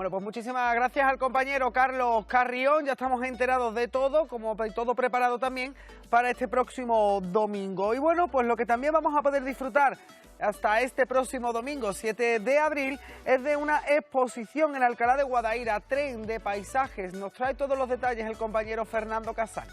Bueno, pues muchísimas gracias al compañero Carlos Carrión. Ya estamos enterados de todo, como todo preparado también para este próximo domingo. Y bueno, pues lo que también vamos a poder disfrutar hasta este próximo domingo, 7 de abril, es de una exposición en Alcalá de Guadaira, Tren de Paisajes. Nos trae todos los detalles el compañero Fernando Casal.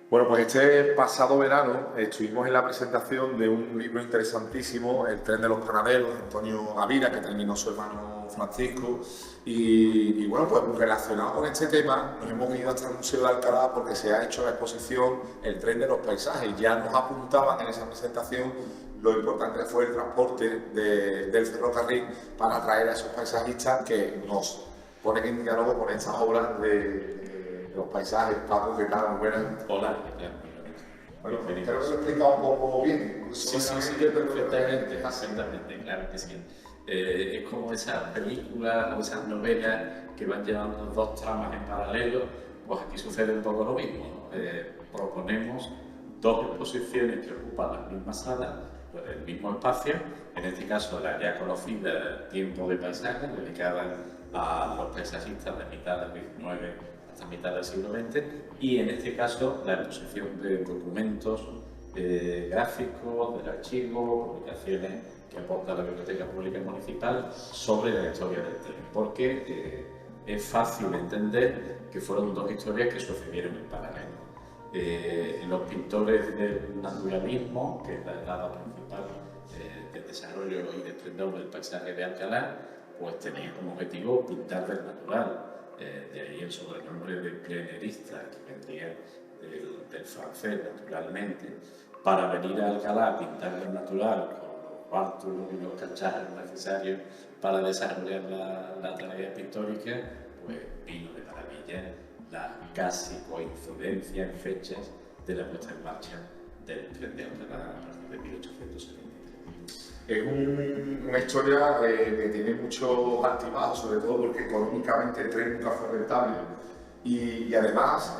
Bueno, pues este pasado verano estuvimos en la presentación de un libro interesantísimo, El tren de los panaderos, de Antonio Gavira, que terminó su hermano Francisco. Y bueno, pues relacionado con este tema, nos hemos ido hasta el Museo de Alcalá porque se ha hecho la exposición El tren de los paisajes. Ya nos apuntaban en esa presentación lo importante que fue el transporte del ferrocarril para atraer a esos paisajistas que nos ponen en diálogo con estas obras de los paisajes. Paco, ¿qué tal? Buenas. Hola. Bueno, creo que lo he explicado un poco bien. Sí, perfectamente, claro que sí. Es como esas películas o esas novelas que van llevando dos tramas en paralelo, pues aquí sucede un poco lo mismo. Proponemos dos exposiciones que ocupan la misma sala, pues el mismo espacio, en este caso la ya conocida Tiempo de Paisajes, dedicada a los paisajistas de mitad del XIX hasta mitad del siglo XX, y en este caso la exposición de documentos gráficos, del archivo, publicaciones que aporta la Biblioteca Pública Municipal sobre la historia del tren, porque es fácil entender que fueron dos historias que sucedieron en paralelo. Los pintores del naturalismo, que es la etapa principal del desarrollo y del esplendor del paisaje de Alcalá, pues tenían como objetivo pintar del natural. De ahí el sobrenombre de plenerista, que vendría del francés, naturalmente. Para venir a Alcalá a pintar del natural con los bártulos y los cacharros necesarios para desarrollar la tarea pictórica, pues vino de maravilla la casi coincidencia en fechas de la puesta en marcha del tren de Alcalá a partir de 1873. Es una historia que tiene muchos altibajos, sobre todo porque económicamente el tren nunca fue rentable. Y además,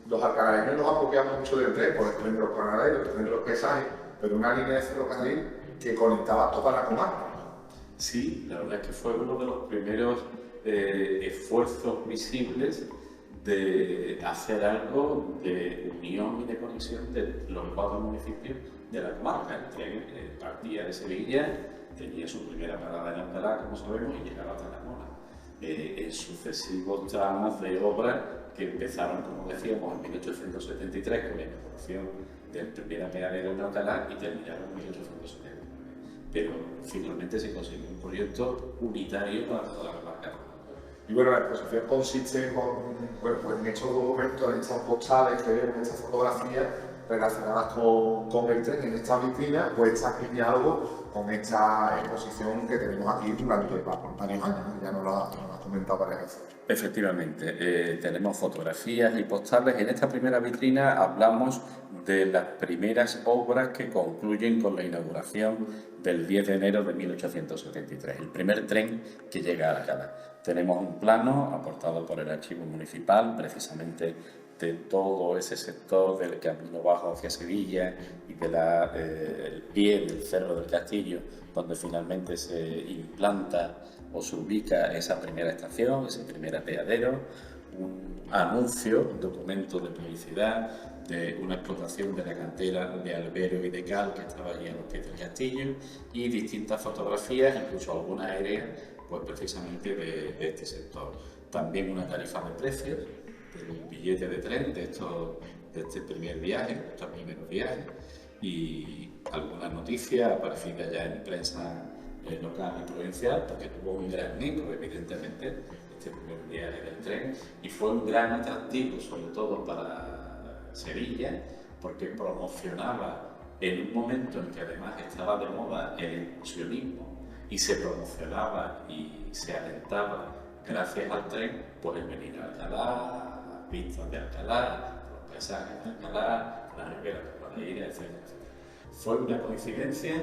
los alcalareños nos apropiamos mucho del tren, por el tren de los panaderos, el tren de los paisajes, pero una línea de ferrocarril que conectaba toda la comarca. Sí, la verdad es que fue uno de los primeros esfuerzos visibles de hacer algo de unión y de conexión de los cuatro municipios de la comarca. El tren partía de Sevilla, tenía su primera parada en Alcalá, como sabemos, y llegaba hasta La Mora. En sucesivos tramos de obra que empezaron, como decíamos, en 1873 con la inauguración del primer apeadero en Alcalá y terminaron en 1879. Pero finalmente se consiguió un proyecto unitario para toda la comarca. Y bueno, la exposición consiste en estos documentos, en estas postales que vemos, en estas fotografías relacionadas con el tren, en esta vitrina, pues está en diálogo con esta exposición que tenemos aquí durante varios años, ya nos lo has comentado varias veces. Efectivamente, tenemos fotografías y postales. En esta primera vitrina hablamos de las primeras obras que concluyen con la inauguración del 10 de enero de 1873, el primer tren que llega a Alcalá. Tenemos un plano aportado por el Archivo Municipal, precisamente de todo ese sector del camino bajo hacia Sevilla y el pie del Cerro del Castillo, donde finalmente se implanta o se ubica esa primera estación, ese primer apeadero, un anuncio, un documento de publicidad de una explotación de la cantera de albero y de cal que estaba allí a los pies del castillo, y distintas fotografías, incluso algunas aéreas, pues precisamente de este sector. También una tarifa de precios del billete de tren de este primer viaje, de estos primeros viajes, y algunas noticias aparecidas ya en prensa local y provincial, porque tuvo un gran eco, evidentemente, este primer viaje del tren, y fue un gran atractivo, sobre todo para Sevilla, porque promocionaba en un momento en que además estaba de moda el excursionismo, y se promocionaba y se alentaba, gracias al tren, pues el venir a Alcalá, las vistas de Alcalá, los paisajes de Alcalá, las riberas de Guadaira, etc. Fue una coincidencia.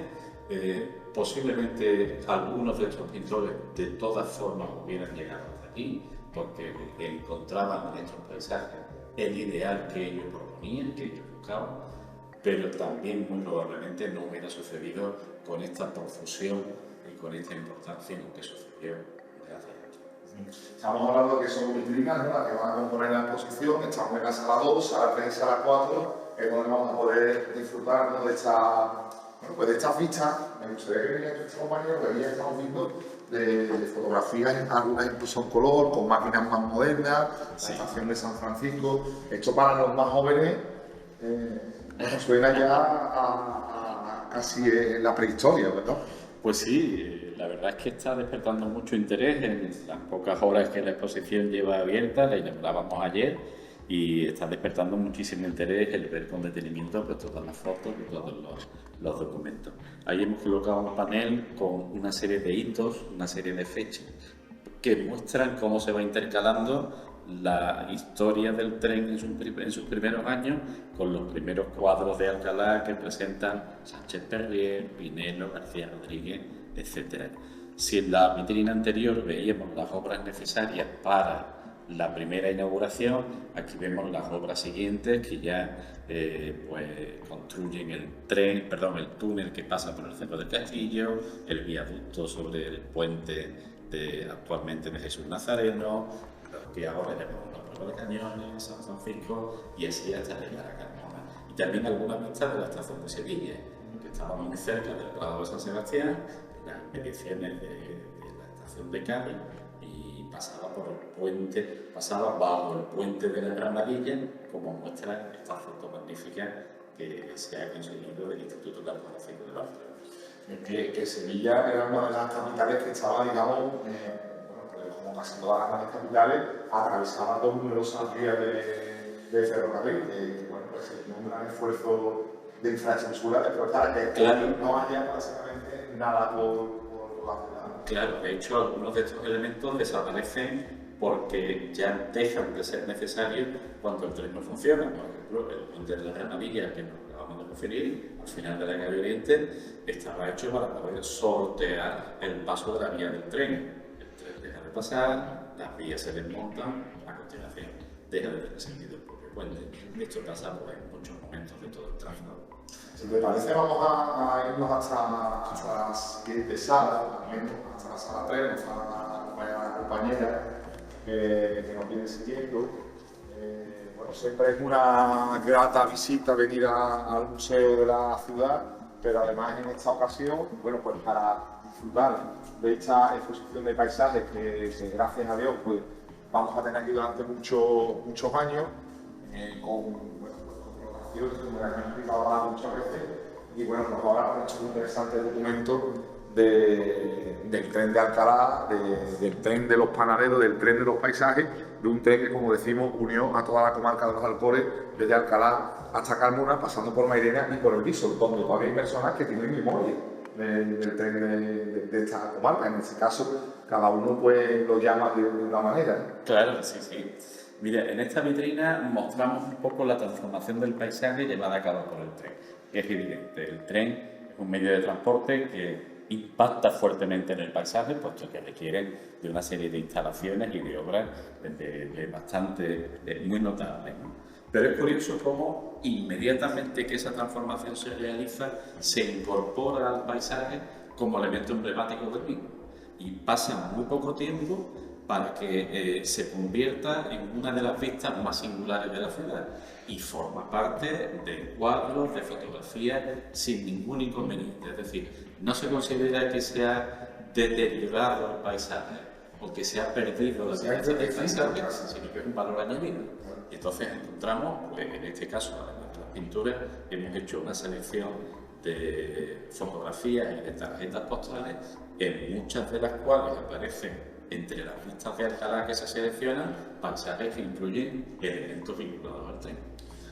Posiblemente algunos de estos pintores de todas formas hubieran llegado hasta aquí porque encontraban en estos paisajes el ideal que ellos proponían, que ellos buscaban, pero también muy probablemente no hubiera sucedido con esta profusión con esta importancia que sucedió hace años. Estamos hablando que son vitrinas, ¿no?, las que van a componer la exposición. Estamos en la sala 2, sala 3 y sala 4, es donde vamos a poder disfrutar, ¿no?, de estas vistas. Me gustaría que venían nuestros compañeros, que ya estamos viendo de fotografías, algunas incluso en color, con máquinas más modernas, la estación de San Francisco. Esto para los más jóvenes suena ya a casi en la prehistoria, ¿verdad? Pues sí, la verdad es que está despertando mucho interés en las pocas horas que la exposición lleva abierta, la inaugurábamos ayer, y está despertando muchísimo interés el ver con detenimiento pues, todas las fotos y todos los documentos. Ahí hemos colocado un panel con una serie de hitos, una serie de fechas que muestran cómo se va intercalando la historia del tren en sus primeros años con los primeros cuadros de Alcalá que presentan Sánchez Perrier, Pinelo, García Rodríguez, etc. Si en la vitrina anterior veíamos las obras necesarias para la primera inauguración, aquí vemos las obras siguientes que ya construyen el túnel que pasa por el centro del castillo, el viaducto sobre el puente actualmente de Jesús Nazareno, que ahora llamamos la Prueba de Cañones, San Francisco, y así hasta llegar a Carmona. Y también algunas vistas de la estación de Sevilla, que estaba muy cerca del Prado de San Sebastián, en las mediciones de la estación de Cádiz, y pasaba por el puente, pasaba bajo el puente de la Granadilla, como muestra esta foto magnífica que se ha conseguido del Instituto Cartográfico de Barcelona. Que Sevilla era una de las capitales que estaba, digamos, como casi todas las grandes capitales, atravesaba dos numerosas vías de ferrocarril, que bueno, pues un gran esfuerzo de infraestructura, pero para que claro, no haya básicamente nada por la ciudad. Claro, de hecho algunos de estos elementos desaparecen porque ya dejan de ser necesarios cuando el tren no funciona. Por ejemplo, el puente de la Granadilla, que nos acabamos de referir, al final de la calle Oriente, estaba hecho para poder sortear el paso de la vía del tren. El tren deja de pasar, las vías se desmontan, a continuación deja de tener sentido el propio puente. Esto pasa pues, en muchos momentos de todo el tráfico. Si te parece, vamos a irnos hasta la siguiente sala, hasta la sala 3, nos va a acompañar la compañera que nos viene siguiendo. Bueno, siempre es una grata visita venir al Museo de la Ciudad, pero además en esta ocasión, bueno, pues para disfrutar de esta exposición de paisajes que gracias a Dios pues, vamos a tener aquí durante muchos años, con como la hemos explicado muchas veces, y bueno, nos va a hablar mucho interesante documento del tren de Alcalá, del tren de los panaderos, del tren de los paisajes, de un tren que, como decimos, unió a toda la comarca de los Alcores, desde Alcalá hasta Carmona, pasando por Mairena y por el Viso, donde todavía hay personas que tienen memoria del tren de esta comarca. En este caso, cada uno pues, lo llama de una manera. Claro, sí, sí. Mira, en esta vitrina mostramos un poco la transformación del paisaje llevada a cabo por el tren. Es evidente, el tren es un medio de transporte que impacta fuertemente en el paisaje, puesto que requieren de una serie de instalaciones y de obras muy notables, ¿no? Pero es curioso cómo inmediatamente que esa transformación se realiza, se incorpora al paisaje como elemento emblemático del mismo. Y pasa muy poco tiempo para que se convierta en una de las vistas más singulares de la ciudad y forma parte de cuadros, de fotografías, sin ningún inconveniente. Es decir, no se considera que se ha deteriorado el paisaje o que se ha perdido la belleza del paisaje, sino que es un valor añadido. Y entonces encontramos, pues, en este caso, en nuestras pinturas, hemos hecho una selección de fotografías y de tarjetas postales, en muchas de las cuales aparecen entre las vistas de Alcalá que se seleccionan paisajes que incluyen elementos vinculados al tren.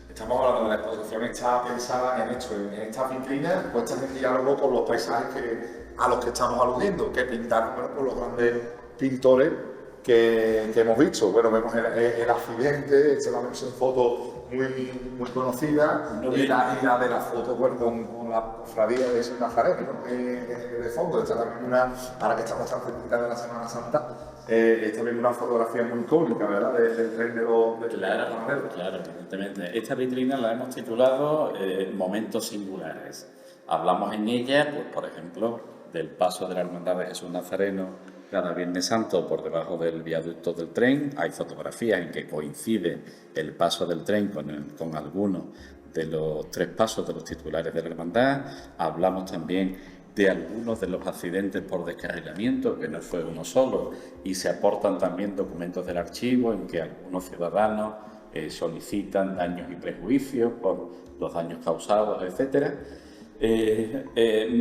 Estamos hablando de la exposición, está pensada en esto, en estas vitrinas puestas en diálogo con los paisajes a los que estamos aludiendo, que pintaron por los grandes pintores que hemos visto. Bueno, vemos el accidente, esta es la versión foto muy conocida, y la de la foto bueno, con la cofradía de San Nazareno, ¿no? De fondo. Esta también ahora que estamos tan cerquita de la Semana Santa, es también una fotografía muy icónica, ¿verdad? Del tren de los panaderos. Claro, evidentemente. Esta vitrina la hemos titulado Momentos Singulares. Hablamos en ella, pues, por ejemplo, del paso de la Hermandad de Jesús Nazareno cada Viernes Santo por debajo del viaducto del tren. Hay fotografías en que coincide el paso del tren con algunos de los 3 pasos de los titulares de la Hermandad. Hablamos también de algunos de los accidentes por descarrilamiento, que no fue uno solo, y se aportan también documentos del archivo en que algunos ciudadanos solicitan daños y prejuicios por los daños causados, etcétera.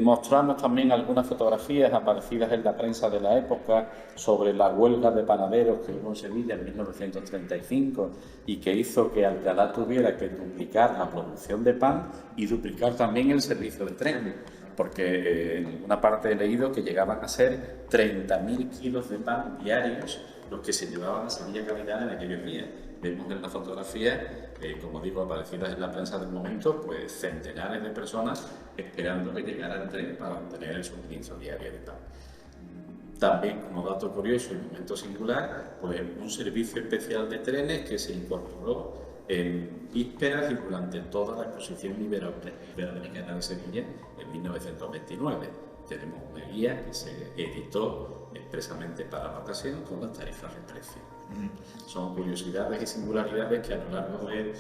Mostramos también algunas fotografías aparecidas en la prensa de la época sobre la huelga de panaderos que hubo en Sevilla en 1935 y que hizo que Alcalá tuviera que duplicar la producción de pan y duplicar también el servicio de tren, porque en alguna parte he leído que llegaban a ser 30.000 kilos de pan diarios los que se llevaban a Sevilla capital en aquellos días. Vemos en la fotografía, como digo, aparecidas en la prensa del momento, pues centenares de personas esperando que llegara el tren para obtener el suministro diario de pan. También, como dato curioso y momento singular, pues un servicio especial de trenes que se incorporó en vísperas y durante toda la exposición iberoamericana de Sevilla en 1929. Tenemos una guía que se editó expresamente para la ocasión con las tarifas de precio. Son curiosidades y singularidades que a lo largo de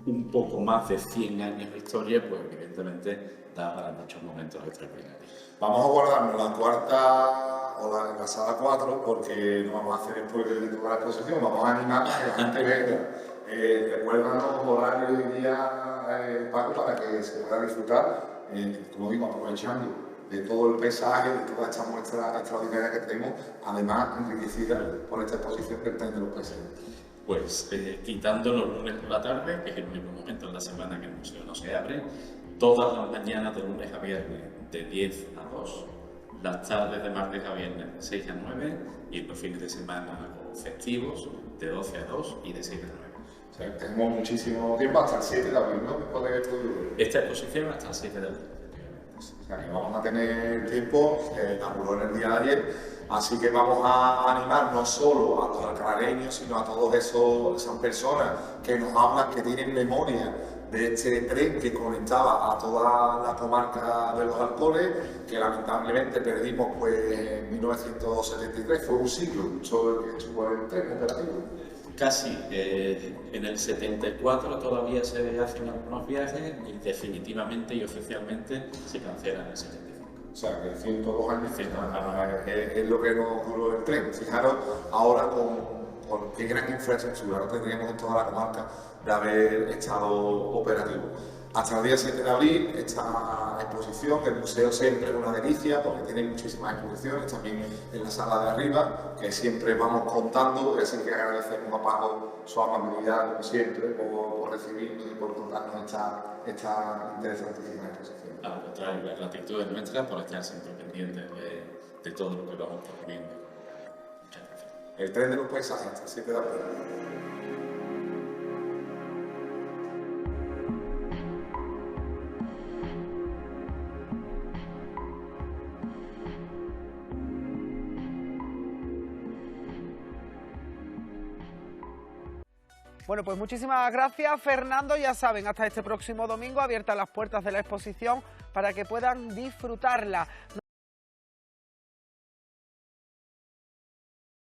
un poco más de 100 años de historia, pues evidentemente da para muchos momentos extraordinarios. Vamos a guardarnos la cuarta o la sala 4 porque no vamos a hacer spoiler de toda la exposición, vamos a animar a que la gente venga. Recuérdanos horario y día, Paco, para que se pueda disfrutar, como digo, aprovechando de todo el paisaje, de toda esta muestra extraordinaria que tenemos, además enriquecida por esta exposición del tren de los paisajes. Pues quitando los lunes por la tarde, que es el único momento en la semana que el museo no se abre, todas las mañanas de lunes a viernes de 10 a 2, las tardes de martes a viernes de 6 a 9 y los fines de semana festivos de 12 a 2 y de 6 a 9. O sea, tenemos muchísimo tiempo hasta el 7 de abril, ¿no? Después de esto. Esta exposición hasta el 7 de abril. O sea, que vamos a tener tiempo, apuró en el día de ayer, así que vamos a animar no solo a los alcalareños, sino a todas esas personas que nos hablan, que tienen memoria de este tren que conectaba a toda la comarca de los Alcores, que lamentablemente perdimos pues, en 1973, fue un siglo mucho que estuvo el tren operativo. Casi, en el 74 todavía se hacen algunos viajes y definitivamente y oficialmente se cancelan en el 75. O sea, que 102 años es lo que nos duró el tren. Fijaros ahora con qué gran infraestructura no tendríamos en toda la comarca de haber estado operativo. Hasta el día 7 de abril, esta exposición, el museo siempre es una delicia porque tiene muchísimas exposiciones, también en la sala de arriba, que siempre vamos contando, es el que agradecemos a Paco su amabilidad, como siempre, por recibirnos y por contarnos esta interesantísima exposición. Al contrario, la gratitud es nuestra por estar siempre pendientes de todo lo que vamos proponiendo. Muchas gracias. El tren de los paisajes, hasta el 7 de abril. Bueno, pues muchísimas gracias, Fernando. Ya saben, hasta este próximo domingo abiertas las puertas de la exposición para que puedan disfrutarla.